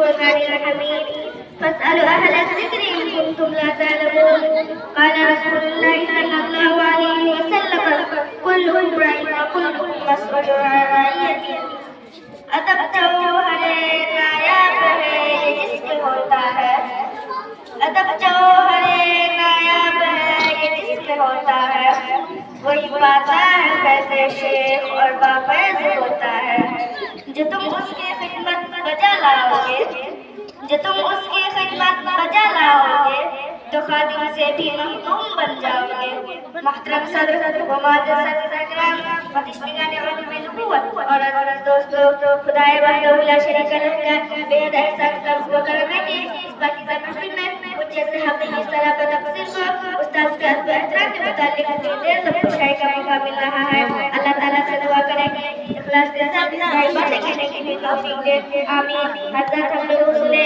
الفرقان الحميد فاسألوا أهل الذكر إن كنتم لا تعلمون. قال رسول الله صلى الله عليه وسلم كلكم راع وكلكم مسؤول عن رعيته. ادب جو ہر نایاب ہے جس میں ہوتا ہے، ادب جو ہر نایاب ہے یہ جس میں ہوتا ہے، وہی پاتا ہے فیض شیخ اور بافیض ہوتا ہے. جو تم اس کی خدمت بجا لاؤ گے، جو تم اس کی خدمت بجا لاؤ گے تو خادم سے بھی مخدوم بن جاؤ گے. محترم صدر و معزز اکرام و تشمیگان علم نبوت اور دوستو، خدائے وحدہ لا شریک لہ کا بے حد احسان و کرم ہے کہ اس پاکیزہ محفل میں مجھ جیسے حافظ صلاح کا تفسیر کو استاذ کے ادب احترام کے متعلق اتنی دیر تک خوشائی کا موقع مل رہا ہے. اللہ تعالیٰ سے دعا کریں کہ اخلاص کے ساتھ صحیح باتیں کہنے کی بھی توفیق دے. آمین. حضرت ہم لوگ حصولے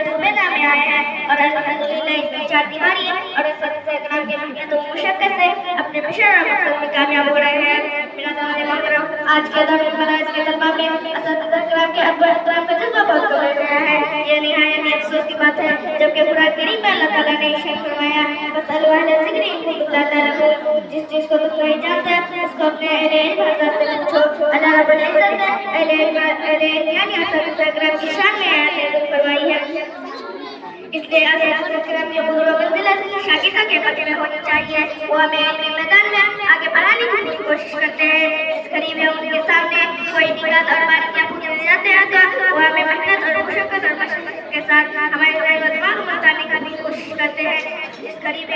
صبح میں آئے ہیں اور الحمدللہ اس میں چار دیواری اور اس وقت اکرام کے محنت و مشقت سے اپنے مشن اور مقصد میں کامیاب ہو رہے ہیں. میرا دوست محترم، آج کے دور میں اس کے طلبہ میں اساتذہ اکرام کے ادب احترام کا جذبہ بہت کم ہو گیا ہے. یہ نہایت ہی افسوس کی بات ہے جبکہ قرآن کریم میں اللہ تعالیٰ نے ارشاد فرمایا فاسألوا اہل الذکر ان کنتم لا تعلمون. جس چیز کو تم نہیں جانتے اس کو اپنے اہل علم حضرات سے پوچھو. اللہ رب العزت نے اہل علم یعنی اساتذہ اکرام کی شان میں آیات نازل فرمائی ہے. اس لیے اساتذہ اکرام کی قدر و منزلت شاگردوں کے حق میں ہونی چاہیے. وہ ہمیں علمی میدان میں آگے بڑھانے کی پوری کوشش کرتے ہیں. اس قریب میں ان کے سامنے کوئی دقت اور باریکیاں پوچھی جاتے ہیں تو وہ ہمیں محنت اور مشقت اور مشقت کے ساتھ ہمارے دماغ میں اتارنے کی کوشش کرتے ہیں. اس قریب